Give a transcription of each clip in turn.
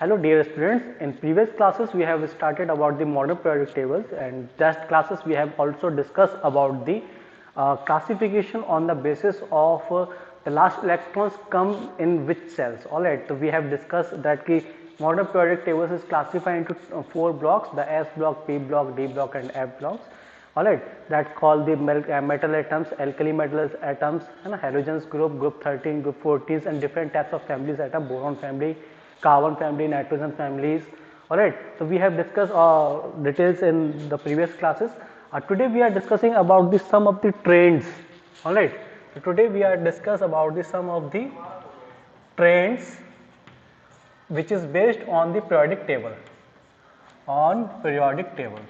Hello dear students, in previous classes we have started about the model periodic tables, and that classes we have also discussed about the classification on the basis of the last electrons come in which cells. Alright, so we have discussed that the model periodic tables is classified into four blocks: the S block, P block, D block and F blocks. Alright, that called the metal atoms, alkali metal atoms, and halogens group 13, group 14 and different types of families atom, boron family, carbon family, nitrogen families. Alright, so we have discussed details in the previous classes. Today we are discussing about the sum of the trends. Alright, so today we are discuss about the sum of the trends which is based on the periodic table. On periodic table.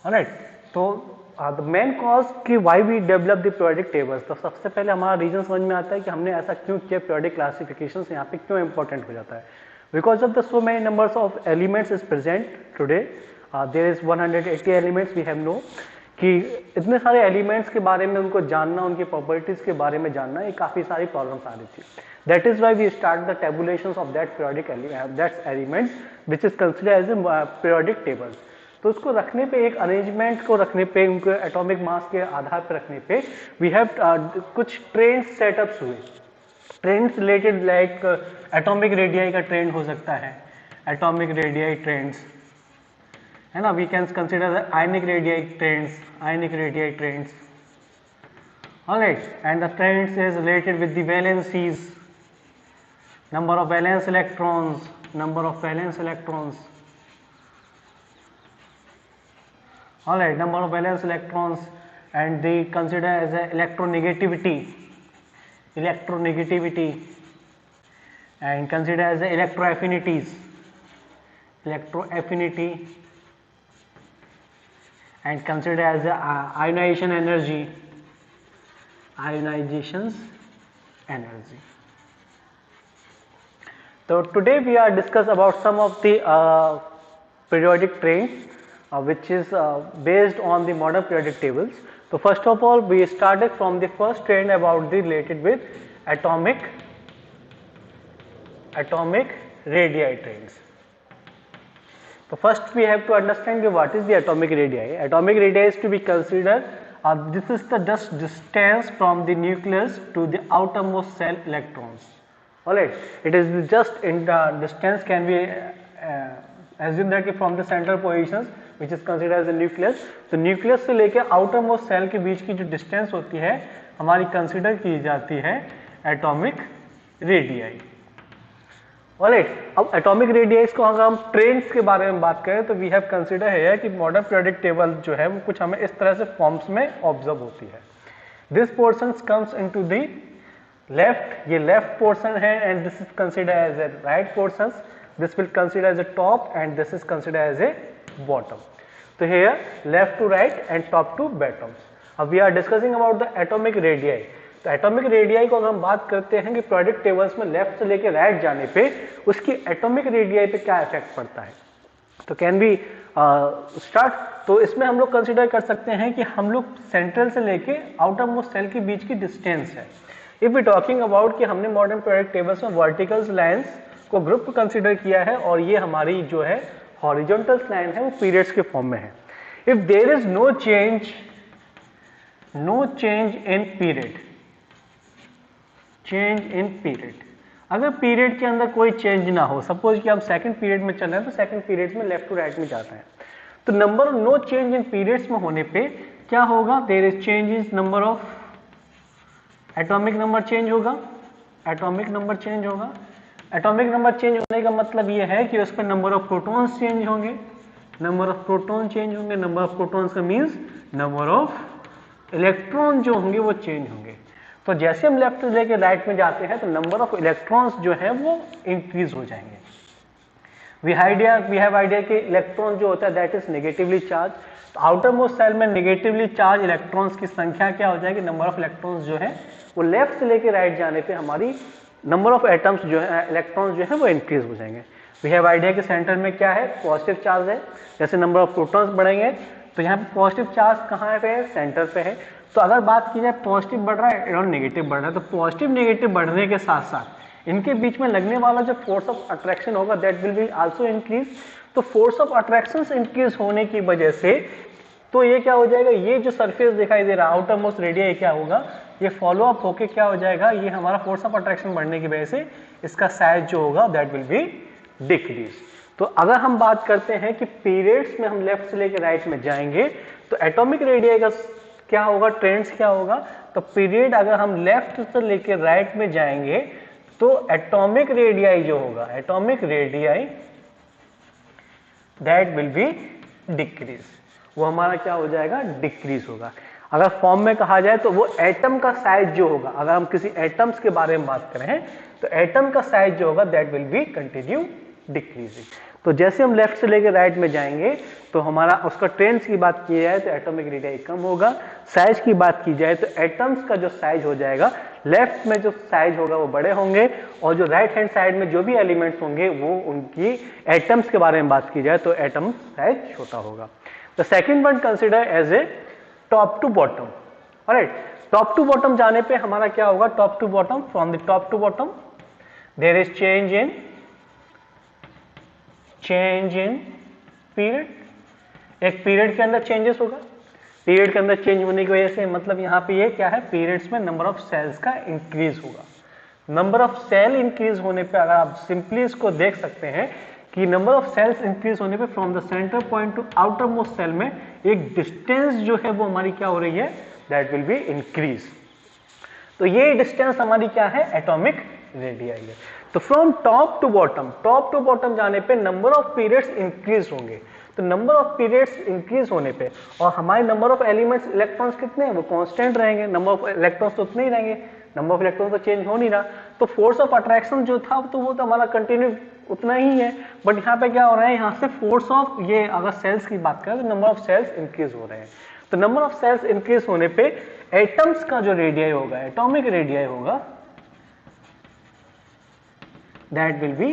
Alright, तो the main cause कि why we develop the periodic tables, तो सबसे पहले हमारा reason समझ में आता है कि हमने ऐसा क्यों किया, periodic classifications यहाँ पे क्यों important हो जाता है. Because of the so many numbers of elements is present today, there is 180 elements we have know, कि इतने सारे एलिमेंट्स के बारे में उनको जानना, उनकी प्रॉपर्टीज के बारे में जानना, ये काफ़ी सारी प्रॉब्लम्स आ रही थी. That is why we start the tabulations of that periodic that element which is considered as a periodic table. तो उसको रखने पे, एक अरेंजमेंट को रखने पे, उनको एटॉमिक मास के आधार पर रखने पे वी हैव कुछ ट्रेंड सेटअप्स हुए. Trends related like atomic radii का ट्रेंड हो सकता है, एटॉमिक रेडियाई ट्रेंड्स है ना. We can consider ionic radii trends, ionic radii trends. Alright, and the trends is related with the valencies, number of valence electrons, number of valence electrons. Alright, number of valence electrons, and they consider as a electronegativity, and consider as a electroaffinities, and consider as a ionization energy, So today we are discuss about some of the periodic trains which is based on the modern periodic tables. So first of all we started from the first trend about the related with atomic radii trends. So first we have to understand what is the atomic radii. Atomic radii is to be considered this is the just distance from the nucleus to the outermost cell electrons. Alright, it is just in the distance can be assume that from the central positions which is considered as the nucleus. तो nucleus से लेके outer most shell के बीच की जो distance होती है हमारी consider की जाती है एटॉमिक रेडियाई. ऑलराइट, अब एटॉमिक रेडियाई को अगर हम ट्रेंड्स के बारे में बात करें तो वी हैव कंसिडर है कि मॉडर्न पीरियोडिक टेबल जो है वो कुछ हमें इस तरह से फॉर्म्स में ऑब्जर्व होती है. This portion comes into the left, ये लेफ्ट पोर्शन है, and this is consider as a right portion. This will consider as a top and this is considered as a bottom. So here left to right and top to bottom. अब we are discussing about the atomic radii. तो atomic radii को अगर हम बात करते हैं कि periodic tables में लेफ्ट से लेके राइट जाने पे उसकी atomic radii पे क्या इफेक्ट पड़ता है. तो कैन बी स्टार्ट. तो इसमें हम लोग कंसिडर कर सकते हैं कि हम लोग सेंट्रल से लेके आउटर मोस्ट सेल के बीच की डिस्टेंस है. इफ वी टॉकिंग अबाउट कि हमने मॉडर्न periodic tables में वर्टिकल लाइंस को ग्रुप कंसिडर किया है और ये हमारी जो है हॉरिजॉन्टल लाइन है वो पीरियड्स के फॉर्म में है. If there is no change in period, अगर पीरियड के अंदर कोई चेंज ना हो, सपोज कि हम सेकंड पीरियड में चल रहे हैं तो सेकंड पीरियड में लेफ्ट टू राइट में जाते हैं, तो number no change in periods में होने पे क्या होगा, there is change in number of atomic number change होगा. एटॉमिक नंबर चेंज होने का मतलब ये है कि उस पर नंबर ऑफ प्रोटॉन्स चेंज होंगे. नंबर ऑफ प्रोटॉन्स का मींस नंबर ऑफ इलेक्ट्रॉन जो होंगे वो चेंज होंगे. तो जैसे हम लेफ्ट से लेके राइट में जाते हैं तो नंबर ऑफ इलेक्ट्रॉन्स जो है वो इंक्रीज हो जाएंगे. वी हैव आइडिया कि इलेक्ट्रॉन जो होता है दैट इज नेगेटिवली चार्ज. तो आउटर मोस्ट सेल में नेगेटिवली चार्ज इलेक्ट्रॉन्स की संख्या क्या हो जाएगी, नंबर ऑफ इलेक्ट्रॉन्स जो है वो लेफ्ट से लेके राइट जाने पे हमारी नंबर ऑफ एटम्स जो है, इलेक्ट्रॉन्स जो है वो इंक्रीज हो जाएंगे. वी हैव आइडिया कि सेंटर में क्या है, पॉजिटिव चार्ज है. जैसे नंबर ऑफ प्रोटॉन्स बढ़ेंगे तो यहाँ पे पॉजिटिव चार्ज कहाँ पे है, सेंटर पे है. तो अगर बात की जाए पॉजिटिव बढ़ रहा है और नेगेटिव बढ़ रहा है, तो पॉजिटिव नेगेटिव बढ़ने के साथ साथ इनके बीच में लगने वाला जो फोर्स ऑफ अट्रैक्शन होगा that will be also increase. तो फोर्स ऑफ अट्रैक्शन इंक्रीज होने की वजह से तो ये क्या हो जाएगा, ये जो सरफेस दिखाई दे रहा है आउटर मोस्ट रेडिया क्या होगा, ये फॉलो अप होके क्या हो जाएगा, ये हमारा फोर्स ऑफ अट्रैक्शन बढ़ने की वजह से इसका साइज जो होगा दैट विल बी डिक्रीज। तो अगर हम बात करते हैं कि पीरियड्स में हम लेफ्ट से लेकर राइट में जाएंगे तो एटॉमिक रेडियाई का क्या होगा, ट्रेंड्स क्या होगा, तो पीरियड अगर हम लेफ्ट से लेकर राइट में जाएंगे तो एटॉमिक रेडियाई जो होगा, atomic radii that will be decrease, वो हमारा क्या हो जाएगा, डिक्रीज होगा। अगर फॉर्म में कहा जाए तो वो एटम का साइज जो होगा, अगर हम किसी एटम्स के बारे में बात करें तो एटम का साइज जो होगा that will B continue decreasing. तो जैसे हम लेफ्ट से लेकर राइट में जाएंगे तो हमारा उसका ट्रेंड्स की बात की जाए तो एटॉमिक रेडियाई कम होगा, साइज की बात की जाए तो एटम्स का जो साइज हो जाएगा लेफ्ट में जो साइज होगा वो बड़े होंगे, और जो राइट हैंड साइड में जो भी एलिमेंट्स होंगे वो उनकी एटम्स के बारे में बात की जाए तो एटम साइज छोटा होगा। The second one consider as a top to bottom. Alright, top to bottom जाने पे हमारा क्या होगा, top to bottom, from the top to bottom there is change in period. एक पीरियड के अंदर चेंजेस होगा, पीरियड के अंदर चेंज होने की वजह से मतलब यहाँ पे ये क्या है, पीरियड्स में नंबर ऑफ सेल्स का इंक्रीज होगा। नंबर ऑफ सेल इंक्रीज होने पे अगर आप सिंपली इसको देख सकते हैं कि नंबर ऑफ सेल्स इंक्रीज होने पे from the centre point to outermost cell में एक डिस्टेंस जो है वो हमारी क्या हो रही है, दैट विल बी इंक्रीज। तो ये डिस्टेंस हमारी क्या है, एटॉमिक रेडियाई है। तो फ्रॉम टॉप टू बॉटम जाने पे नंबर ऑफ पीरियड्स इंक्रीज होंगे। तो नंबर ऑफ पीरियड्स इंक्रीज होने पे और हमारे नंबर ऑफ एलिमेंट्स इलेक्ट्रॉन्स कितने हैं, वो कांस्टेंट रहेंगे, नंबर ऑफ इलेक्ट्रॉन्स तो उतने ही रहेंगे, नंबर ऑफ इलेक्ट्रॉन्स तो चेंज हो नहीं रहा। तो फोर्स ऑफ अट्रैक्शन जो था तो वो तो हमारा कंटिन्यू उतना ही है, बट यहाँ पे क्या हो रहा है, यहाँ से फोर्स ऑफ, ये अगर सेल्स की बात करें तो नंबर ऑफ सेल्स इंक्रीज हो रहे हैं। तो नंबर ऑफ सेल्स इंक्रीज होने पे एटम्स का जो रेडियाई होगा, एटॉमिक रेडियाई होगा दैट विल बी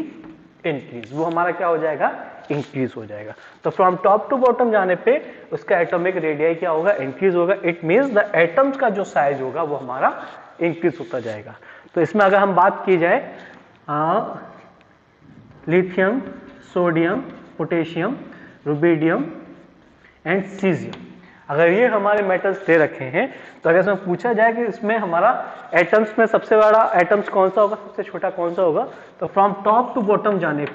इंक्रीज, वो हमारा क्या हो जाएगा, इंक्रीज हो जाएगा। तो फ्रॉम टॉप टू बॉटम जाने पे उसका एटॉमिक रेडियाई क्या होगा, इंक्रीज होगा। इट मींस द एटम्स का जो साइज होगा वो हमारा इंक्रीज होता जाएगा। तो इसमें अगर हम बात की जाए lithium, sodium, potassium, rubidium and caesium, अगर ये हमारे मेटल्स दे रखे हैं तो अगर इसमें पूछा जाए कि इसमें हमारा एटम्स में सबसे बड़ा एटम्स कौन सा होगा, सबसे छोटा कौन सा होगा, तो फ्रॉम टॉप टू बॉटम जाने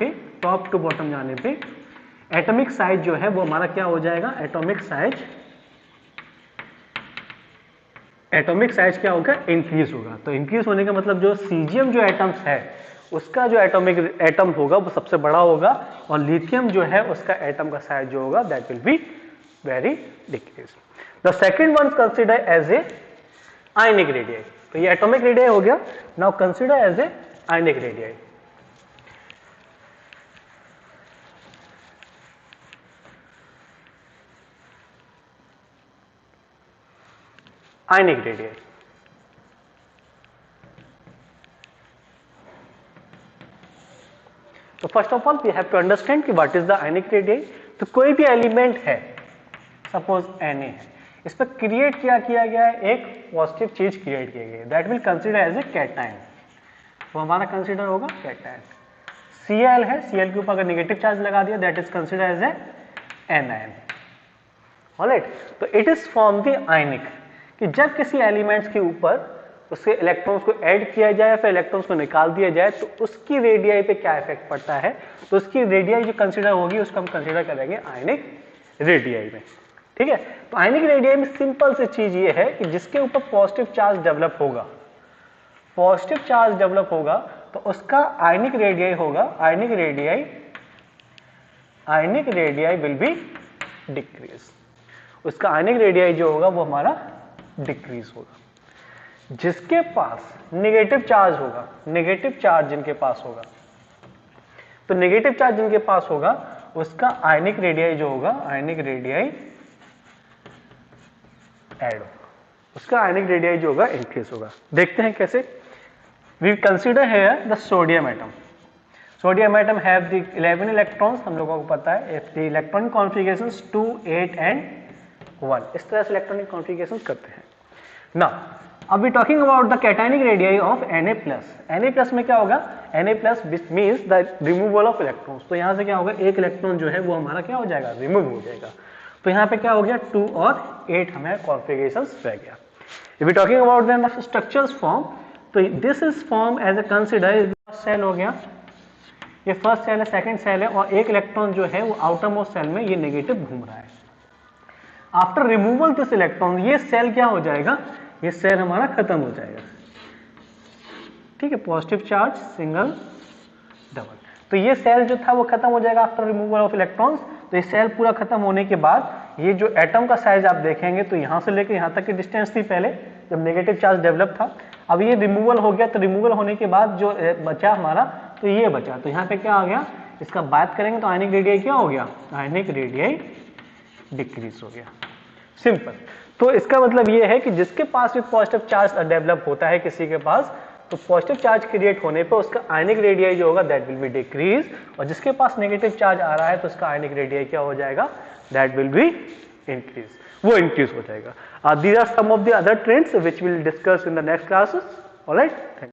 पे एटॉमिक साइज जो है वो हमारा क्या हो जाएगा, एटॉमिक साइज क्या होगा, इंक्रीज होगा। तो इंक्रीज होने का मतलब जो सीजियम जो एटम्स है उसका जो एटॉमिक एटम होगा वो सबसे बड़ा होगा, और लिथियम जो है उसका एटम का साइज जो होगा that will be very decrease. The second one consider as a ionic radii. तो ये एटॉमिक रेडियाई हो गया, now consider as a ionic radii. Ionic radii, तो first of all we have to understand कि what is the ionic radii. तो कोई भी element है, सपोज Na है, इस पर क्रिएट क्या किया गया है, एक पॉजिटिव चीज क्रिएट की गई है, that will consider as a cation, वो हमारा कंसीडर होगा कैटायन। Cl है, Cl के ऊपर अगर नेगेटिव चार्ज लगा दिया that is consider as a anion. Alright, तो it is from the ionic कि जब किसी एलिमेंट्स के ऊपर उसके इलेक्ट्रॉन्स को ऐड किया जाए फिर इलेक्ट्रॉन्स को निकाल दिया जाए तो उसकी रेडियाई पे क्या इफेक्ट पड़ता है, तो उसकी रेडियाई जो कंसीडर होगी उसको हम कंसीडर करेंगे आयनिक रेडियाई में। ठीक है, तो आयनिक रेडियाई में सिंपल सी चीज ये है कि जिसके ऊपर पॉजिटिव चार्ज डेवलप होगा, तो उसका आयनिक रेडियाई होगा, ionic radii will be decrease, उसका आयनिक रेडियाई जो होगा वो हमारा डिक्रीज होगा। जिसके पास नेगेटिव चार्ज होगा, नेगेटिव चार्ज जिनके पास होगा, तो नेगेटिव चार्ज जिनके पास होगा उसका आयनिक रेडियाई जो होगा, आयनिक रेडियाई ऐड होगा, उसका आयनिक रेडियाई जो होगा इंक्रीज होगा। देखते हैं कैसे। We consider here the sodium atom. Sodium atom have the 11 electrons, हम लोगों को पता है द इलेक्ट्रॉनिक कॉन्फ़िगरेशंस 2, 8 एंड 1, इस तरह से इलेक्ट्रॉनिक कॉन्फ़िगरेशंस करते हैं। ना अब we talking about the cationic radii of Na+ में क्या होगा, Na+ means the removal of electrons. तो यहाँ से क्या होगा, एक इलेक्ट्रॉन जो है वो हमारा क्या हो जाएगा, रिमूव हो जाएगा। तो यहाँ पे क्या हो गया 2 और 8 हमें कॉन्फ़िगरेशंस रह गया। If we talking about the structures form, तो this is form as a consider cell हो गया, ये फर्स्ट सेल है, सेकंड सेल है, और एक इलेक्ट्रॉन जो है वो आउटर मोस्ट सेल में ये नेगेटिव घूम रहा है। आफ्टर रिमूवल दिस इलेक्ट्रॉन, ये सेल क्या हो जाएगा, ये सेल हमारा खत्म हो जाएगा, ठीक है, पॉजिटिव चार्ज सिंगल डबल। तो ये सेल जो था वो खत्म हो जाएगा आफ्टर रिमूवल ऑफ इलेक्ट्रॉन्स। तो ये सेल पूरा खत्म होने के बाद ये जो एटम का साइज आप देखेंगे तो यहाँ से लेकर यहाँ तक की डिस्टेंस थी पहले जब नेगेटिव चार्ज डेवलप था। अब ये रिमूवल हो गया, तो रिमूवल होने के बाद जो बचा हमारा, तो ये बचा, तो यहाँ पे क्या आ गया, इसका बात करेंगे तो आयनिक रेडियाई क्या हो गया, आयनिक रेडियाई डिक्रीज हो गया, सिंपल। तो इसका मतलब ये है कि जिसके पास भी पॉजिटिव चार्ज डेवलप होता है किसी के पास, तो पॉजिटिव चार्ज क्रिएट होने पर उसका आयनिक रेडियाई जो होगा दैट विल बी डिक्रीज, और जिसके पास नेगेटिव चार्ज आ रहा है तो उसका आयनिक रेडियाई क्या हो जाएगा, दैट विल बी इंक्रीज, वो इंक्रीज हो जाएगा। These are some of the other trends which we'll discuss in the next classes. All right.